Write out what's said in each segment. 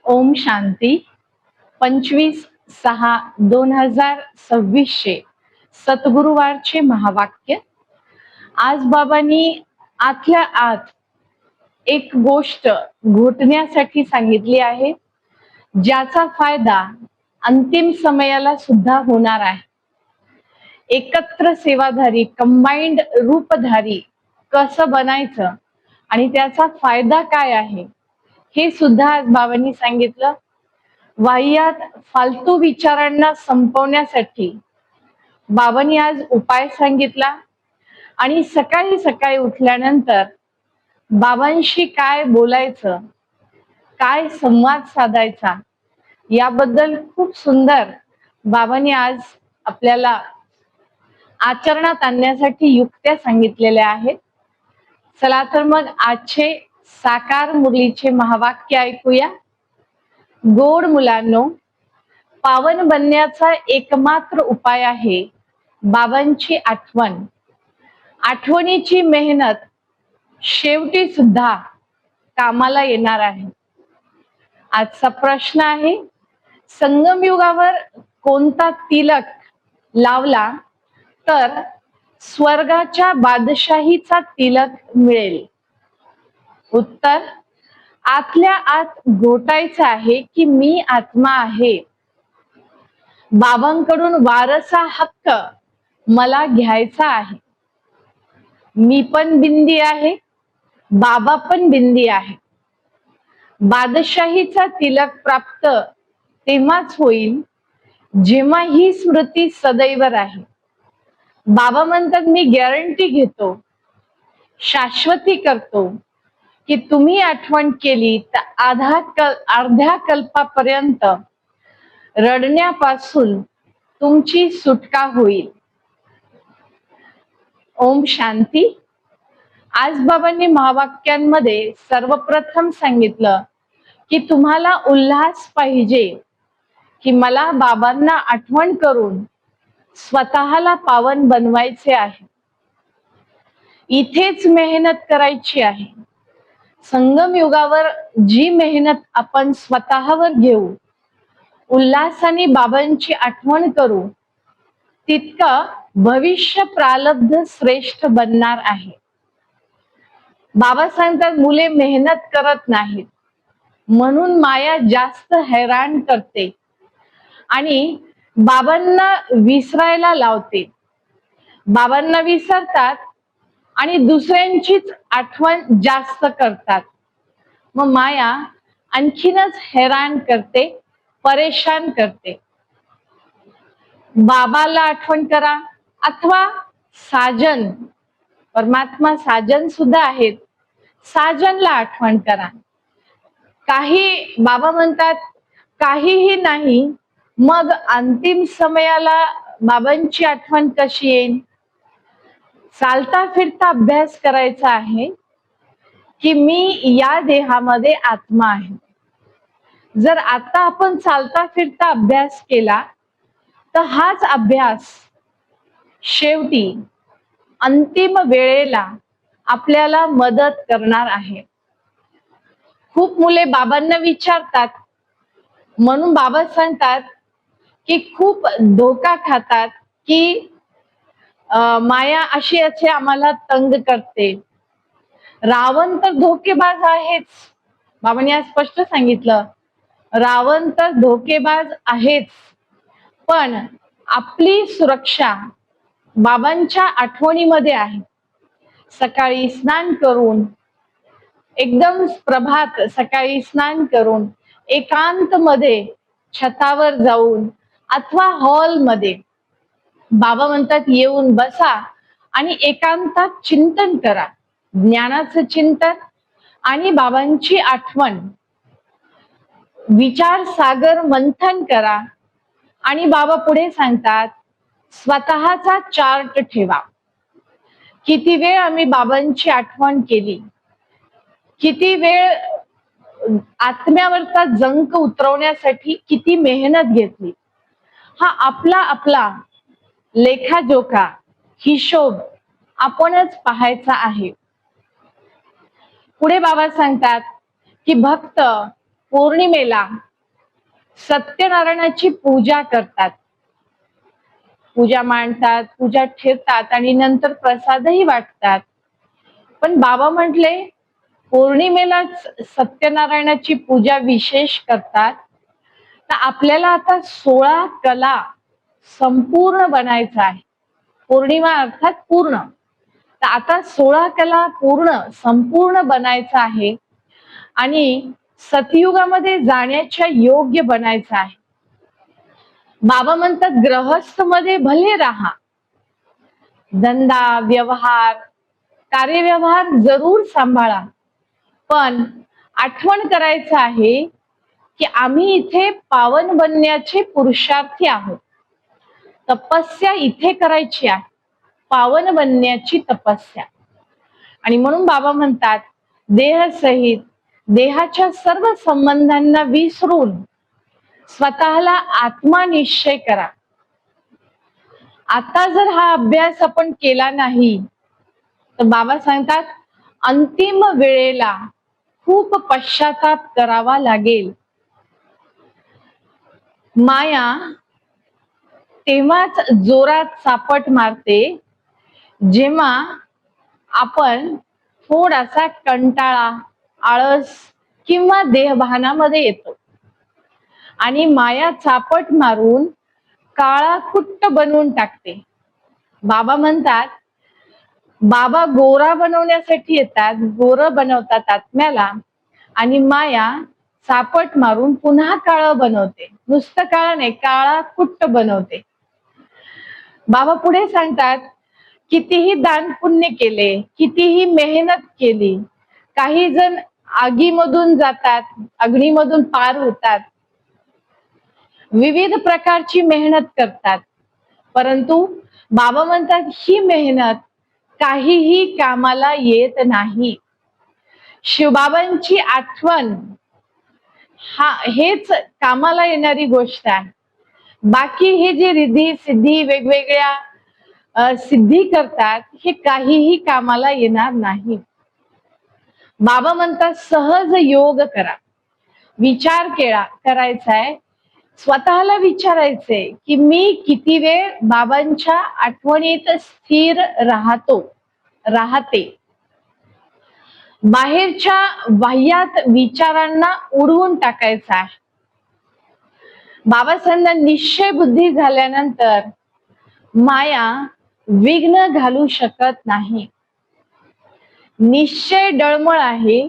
ओम शांती 25/6/2026 सद्गुरुवारचे महावाक्य। आज बाबांनी आतल्या आत एक गोष्ट घोटण्यासाठी सांगितली आहे, ज्याचा फायदा अंतिम समयाला सुद्धा होणार आहे। एकत्र सेवाधारी कंबाइंड रूपधारी कसं बनायचं आणि त्याचा फायदा काय आहे हे सुद्धा आज बाबांनी सांगितलं। वाह्यात फालतू विचारांना संपवण्यासाठी बाबांनी आज उपाय सांगितला आणि सकाळी सकाळी उठल्यानंतर बाबांशी काय बोलायचं, काय संवाद साधायचा याबद्दल खूप सुंदर बाबांनी आज आपल्याला आचरणात आणण्यासाठी युक्त्या सांगितलेल्या आहेत। चला तर मग आजचे साकार मुरलीचे महावाक्य ऐकूया। गोड मुलांनो, पावन बनण्याचा एकमात्र उपाय आहे बाबांची आठवण। आठवणीची मेहनत शेवटी सुद्धा कामाला येणार आहे। आजचा प्रश्न आहे, संगम युगावर कोणता तिलक लावला तर स्वर्गाच्या बादशाहीचा तिलक मिळेल? उत्तर, आतल्या आत घोटायचं आहे की मी आत्मा आहे। बाबांकडून वारसा हक्क मला घ्यायचा आहे। मी पण बिंदी आहे, बाबा पण बिंदी आहे। बादशाहीचा तिलक प्राप्त तेव्हाच होईल जेव्हा ही स्मृती सदैव राहील। बाबा म्हणतात, मी गॅरंटी घेतो, शाश्वती करतो की तुम्ही आठवण केली तर अर्ध्या कल्पापर्यंत रडण्यापासून तुमची सुटका होईल। ओम शांती। आज बाबांनी महावाक्यांमध्ये सर्वप्रथम सांगितलं की तुम्हाला उल्हास पाहिजे की मला बाबांना आठवण करून स्वतःला पावन बनवायचे आहे। इथेच मेहनत करायची आहे। संगम युगावर जी मेहनत आपण स्वतःवर घेऊ, उल्हासाने बाबांची आठवण करू, तितकं भविष्य प्रारब्ध श्रेष्ठ बनणार आहे। बाबा सांगतात, मुले मेहनत करत नाहीत म्हणून माया जास्त हैराण करते आणि बाबांना विसरायला लावते। बाबांना विसरतात आणि दुसऱ्यांचीच आठवण जास्त करतात। मग माया आणखीनच हैराण करते, परेशान करते। बाबाला आठवण करा अथवा साजन, परमात्मा साजन सुद्धा आहेत, साजनला आठवण करा। काही बाबा म्हणतात काहीही नाही, मग अंतिम समयाला बाबांची आठवण कशी येईल? चालता फिरता अभ्यास करायचा आहे की मी या देहामध्ये आत्मा आहे। जर आता आपण चालता फिरता अभ्यास केला तर हाच अभ्यास शेवटी अंतिम वेळेला आपल्याला मदत करणार आहे। खूप मुले बाबांना विचारतात म्हणून बाबा सांगतात की खूप धोका खातात की माया अशी असे आम्हाला तंग करते। रावण तर धोकेबाज आहेच, बाबांनी आज स्पष्ट सांगितलं, रावण तर धोकेबाज आहेच, पण आपली सुरक्षा बाबांच्या आठवणीमध्ये आहे। सकाळी स्नान करून, एकदम प्रभात सकाळी स्नान करून एकांत मध्ये छतावर जाऊन अथवा हॉल मध्ये बाबा म्हणतात येऊन बसा आणि एकांतात चिंतन करा, ज्ञानाचं चिंतन आणि बाबांची आठवण। विचार सागर मंथन करा आणि बाबा पुढे सांगतात स्वतःचा चार्ट ठेवा। किती वेळ आम्ही बाबांची आठवण केली, किती वेळ आत्म्यावरचा जंक उतरवण्यासाठी किती मेहनत घेतली, हा आपला आपला लेखाजोखा हिशोब आपणच पाहायचा आहे। पुढे बाबा सांगतात की भक्त पौर्णिमेला सत्यनारायणाची पूजा करतात, पूजा मांडतात, पूजा ठेवतात आणि नंतर प्रसादही वाटतात. पण बाबा म्हटले पौर्णिमेलाच सत्यनारायणाची पूजा विशेष करतात, तर आपल्याला आता 16 कला संपूर्ण बनायचं आहे. पौर्णिमा अर्थात पूर्ण, तर आता 16 कला संपूर्ण बनायचं आहे आणि सतयुगामध्ये जाण्याच्या योग्य बनायचं आहे. बाबा म्हणतात ग्रहस्थ मध्ये भले राहा, धंदा व्यवहार कार्यव्यवहार जरूर सांभाळा, पण आठवण करायचं आहे की आम्ही इथे पावन बनण्याचे पुरुषार्थी आहोत. तपस्या इथे करायची आहे, पावन बनण्याची तपस्या. आणि म्हणून बाबा म्हणतात देहसहित देहाच्या सर्व संबंधांना विसरून स्वतःला आत्मा निश्चय करा. आता जर हा अभ्यास आपण केला नाही तर बाबा सांगतात अंतिम वेळेला खूप पश्चाताप करावा लागेल. माया तेव्हाच जोरात सापट मारते जेव्हा आपण थोडासा कंटाळा, आळस किंवा देहभानामध्ये येतो आणि माया चापट मारून काळा कुट्ट बनवून टाकते. बाबा म्हणतात बाबा गोरा बनवण्यासाठी येतात, गोरं बनवतात आत्म्याला, आणि माया चापट मारून पुन्हा काळ बनवते. नुसतं काळा नाही, काळा कुट्ट बनवते. बाबा पुढे सांगतात कितीही दान पुण्य केले, कितीही मेहनत केली, काही जण आगीमधून जातात, अग्नीमधून पार होतात, विविध प्रकारची मेहनत करतात, परंतु बाबा म्हणतात ही मेहनत काहीही कामाला येत नाही. शिवबाबांची आठवण हेच कामाला येणारी गोष्ट आहे. बाकी हे जे रिद्धी सिद्धी वेगवेगळ्या सिद्धी करतात हे काहीही कामाला येणार नाही. बाबा म्हणतात सहज योग करा, विचार करायचा आहे, स्वतःला विचारायचंय की मी किती वेळ बाबांच्या आठवणीत स्थिर राहते. बाहेरच्या बाह्यात विचारांना उडवून टाकायचं आहे. बाबासाहेबांना निश्चय बुद्धी झाल्यानंतर माया विघ्न घालू शकत नाही. निश्चय डळमळ आहे,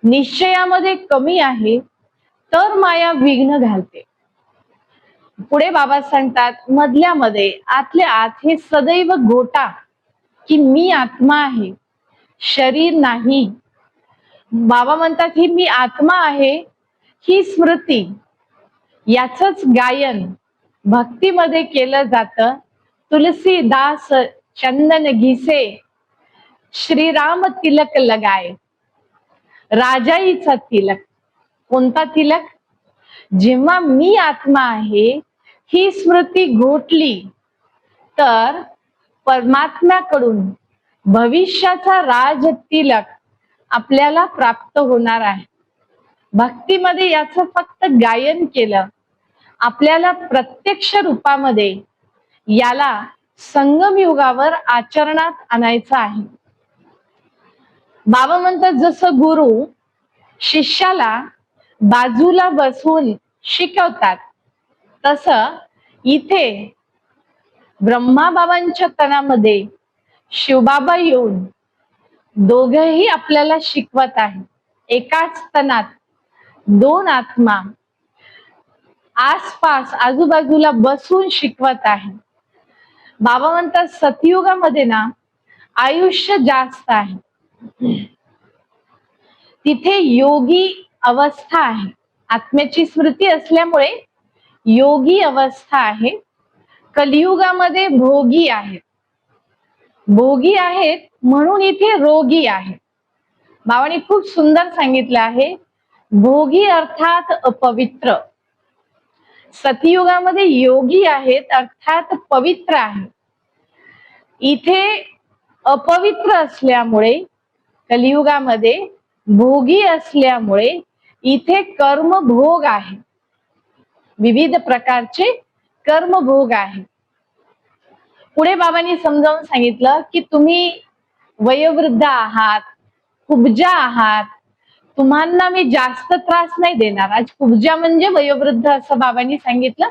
निश्चयामध्ये कमी आहे, तर माया विघ्न घालते. पुढे बाबा सांगतात मधल्यामध्ये आतल्या आत हे सदैव घोटा की मी आत्मा आहे, शरीर नाही. बाबा म्हणतात ही मी आत्मा आहे ही स्मृती, याचंच गायन भक्तीमध्ये केलं जातं. तुलसीदास चंदन घिसे, श्रीराम तिलक लगाय. राजाईचा तिलक. कोणता तिलक? जेव्हा मी आत्मा आहे ही स्मृती घोटली तर परमात्म्याकडून भविष्याचा राज तिलक आपल्याला प्राप्त होणार आहे. भक्तीमध्ये याचं फक्त गायन केलं, आपल्याला प्रत्यक्ष रूपामध्ये याला संगम युगावर आचरणात आणायचं आहे. बाबा म्हणतात जसं गुरु शिष्याला बाजूला बसवून शिकवतात, तसं इथे ब्रह्माबाबांच्या तनामध्ये शिवबाबा येऊन दोघेही आपल्याला शिकवत आहे. एकाच तनात दोन आत्मा आसपास आजूबाजूला बसून शिकवत आहे. बाबा म्हणतात सतयुगामध्ये ना आयुष्य जास्त आहे, तिथे योगी अवस्था आहे. आत्म्याची स्मृती असल्यामुळे योगी अवस्था आहे. कलियुगामध्ये भोगी आहेत, भोगी आहेत म्हणून इथे रोगी आहेत. बाबांनी खूप सुंदर सांगितलं आहे, भोगी अर्थात अपवित्र. सतयुगामध्ये योगी आहेत अर्थात पवित्र आहे. इथे अपवित्र असल्यामुळे, कलियुगामध्ये भोगी असल्यामुळे इथे कर्मभोग आहे, विविध प्रकारचे कर्मभोग आहे. पुढे बाबांनी समजावून सांगितलं की तुम्ही वयोवृद्ध आहात, कुब्जा आहात, तुम्हाला मी जास्त त्रास नाही देणार. आज कुब्जा म्हणजे वयोवृद्ध असं बाबांनी सांगितलं.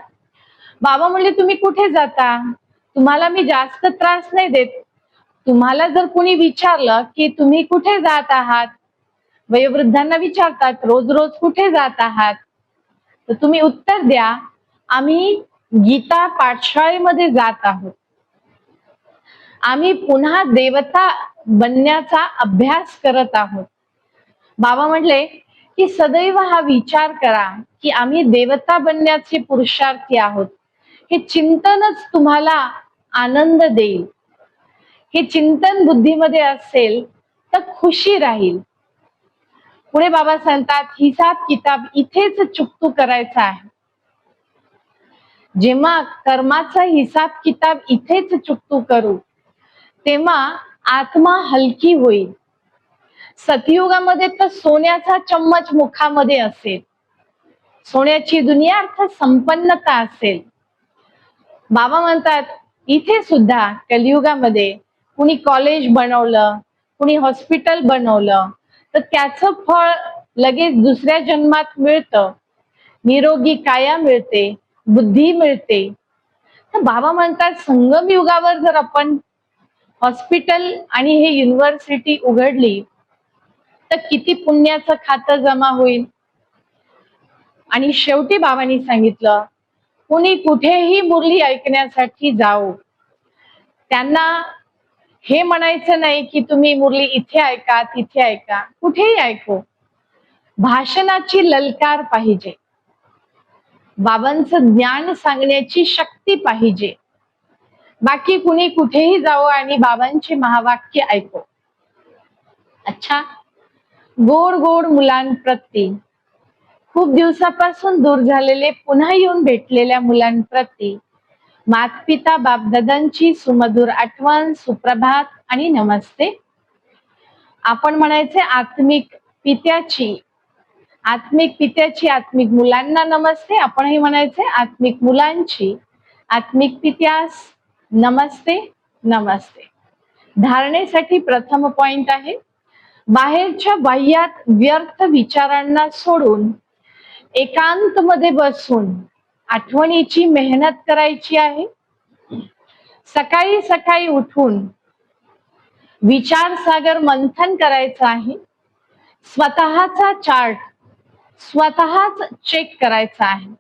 बाबा म्हणले तुम्ही कुठे जाता, तुम्हाला मी जास्त त्रास नाही देत. तुम्हाला जर कुणी विचारलं की तुम्ही कुठे जात आहात, वयोवृद्धांना विचारतात रोज रोज कुठे जात आहात, तर तुम्ही उत्तर द्या आम्ही गीता पाठशाळेमध्ये जात आहोत, आम्ही पुन्हा देवता बनण्याचा अभ्यास करत आहोत. बाबा म्हणले की सदैव हा विचार करा की आम्ही देवता बनण्याचे पुरुषार्थी आहोत. हे चिंतनच तुम्हाला आनंद देईल. हे चिंतन बुद्धीमध्ये असेल तर खुशी राहील. पुढे बाबा सांगतात हिसाब किताब इथेच चुकतू करायचा आहे. जेव्हा कर्माचा हिसाब किताब इथेच चुकतू करू तेव्हा आत्मा हलकी होईल. सतयुगामध्ये तर सोन्याचा चम्मच मुखामध्ये असेल, सोन्याची दुनिया अर्थात संपन्नता असेल. बाबा म्हणतात इथे सुद्धा कलियुगामध्ये कुणी कॉलेज बनवलं, कुणी हॉस्पिटल बनवलं तर त्याचं फळ लगेच दुसऱ्या जन्मात मिळतं. निरोगी काया मिळते, बुद्धी मिळते. तर बाबा म्हणतात संगम युगावर जर आपण हॉस्पिटल आणि हे युनिव्हर्सिटी उघडली तर किती पुण्याचं खातं जमा होईल. आणि शेवटी बाबांनी सांगितलं कुणी कुठेही मुरली ऐकण्यासाठी जाओ, त्यांना हे म्हणायचं नाही की तुम्ही मुरली इथे ऐका तिथे ऐका, कुठेही ऐकू. भाषणाची ललकार पाहिजे, बाबांचं ज्ञान सांगण्याची शक्ती पाहिजे. बाकी कुणी कुठेही जाओ आणि बाबांचे महावाक्य ऐको. अच्छा, गोड गोड मुलांप्रती, खूप दिवसापासून दूर झालेले पुन्हा येऊन भेटलेल्या मुलांप्रती मातपिता बापदादांची सुमधुर आठवण, सुप्रभात आणि नमस्ते. आपण म्हणायचे आत्मिक पित्याची, आत्मिक मुलांना नमस्ते. आपणही म्हणायचे आत्मिक मुलांची आत्मिक पित्यास नमस्ते नमस्ते. धारणेसाठी प्रथम पॉइंट आहे बाहेरच्या बाह्यात व्यर्थ विचारांना सोडून एकांत मध्ये बसून आठवणीची मेहनत करायची आहे. सकाळी सकाळी उठून विचारसागर मंथन करायचं आहे. स्वतःचा चार्ट स्वतःच चेक करायचा आहे.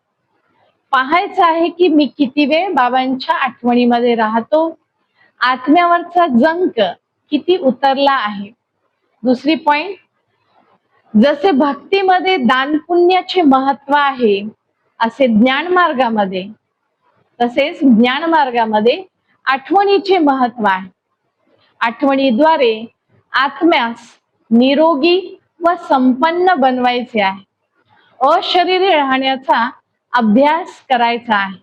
पाहायचं आहे की मी किती वेळ बाबांच्या आठवणीमध्ये राहतो, आत्म्यावरचा जंक किती उतरला आहे. दुसरी पॉइंट, जसे भक्तीमध्ये दान पुण्याचे महत्व आहे असे ज्ञान मार्गामध्ये, तसेच ज्ञान मार्गामध्ये आठवणीचे महत्व आहे. आठवणीद्वारे आत्म्यास निरोगी व संपन्न बनवायचे आहे. अशरीरी राहण्याचा अभ्यास करायचा आहे.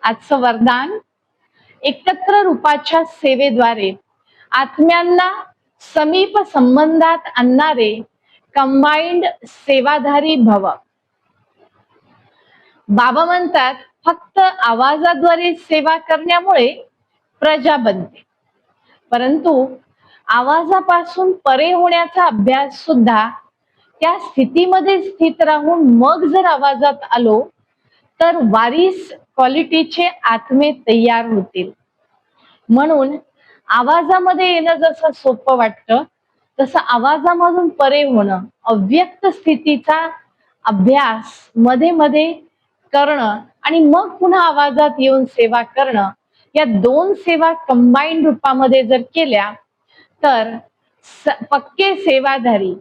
आजचं वरदान एकत्र रूपाच्या सेवेद्वारे आत्म्यांना समीप संबंधात आणणारे कंबाइंड सेवाधारी भव. बाबा म्हणतात फक्त आवाजाद्वारे सेवा करण्यामुळे प्रजा बनते, परंतु आवाजापासून परे होण्याचा अभ्यास सुद्धा त्या स्थितीमध्ये स्थित राहून मग जर आवाजात आलो तर वारीस क्वालिटीचे आत्मे तयार होतील. म्हणून आवाजामध्ये येणं जसं सोपं वाटतं तसं आवाजामधून परे होणं, अव्यक्त स्थितीचा अभ्यास मध्ये मध्ये करणं आणि मग पुन्हा आवाजात येऊन सेवा करणं, या दोन सेवा कंबाईंड रूपामध्ये जर केल्या तर पक्के सेवाधारी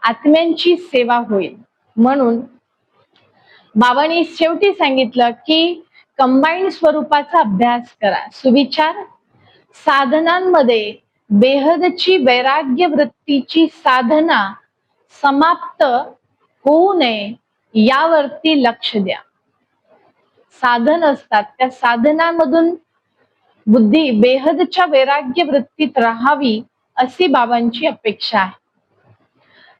आत्म्यांची सेवा होईल. म्हणून बाबांनी शेवटी सांगितलं की कंबाईंड स्वरूपाचा अभ्यास करा. सुविचार साधनांमध्ये बेहदची वैराग्य वृत्तीची साधना समाप्त होऊ नये यावरती लक्ष द्या. साधन असतात, त्या साधनांमधून बुद्धी बेहदच्या वैराग्य वृत्तीत राहावी अशी बाबांची अपेक्षा आहे.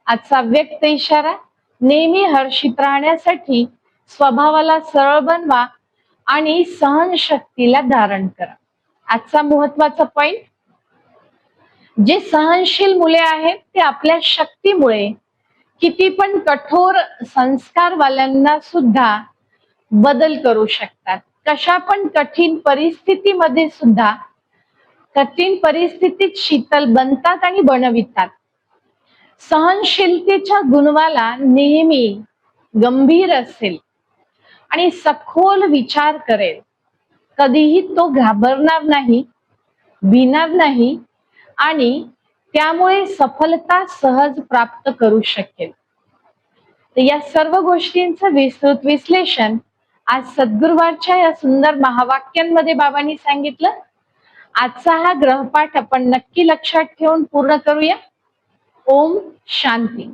आजचा व्यक्त इशारा नेहमी हर्षित राहण्यासाठी स्वभावाला सरळ बनवा आणि सहनशक्तीला धारण करा. आजचा महत्वाचा पॉइंट, जे सहनशील मुले आहेत ते आपल्या शक्तीमुळे किती पण कठोर संस्कारवाल्यांना सुद्धा बदल करू शकतात. कशा पण कठीण परिस्थितीमध्ये सुद्धा कठीण परिस्थितीत शीतल बनतात आणि बनवितात. सहनशीलतेच्या गुणवाला नेहमी गंभीर असेल आणि सखोल विचार करेल. कधीही तो घाबरणार नाही, भिणार नाही आणि त्यामुळे सफलता सहज प्राप्त करू शकेल. तर या सर्व गोष्टींचं विस्तृत विश्लेषण आज सद्गुरुवारच्या या सुंदर महावाक्यांमध्ये बाबांनी सांगितलं. आजचा हा ग्रहपाठ आपण नक्की लक्षात ठेवून पूर्ण करूया. ओम शांती.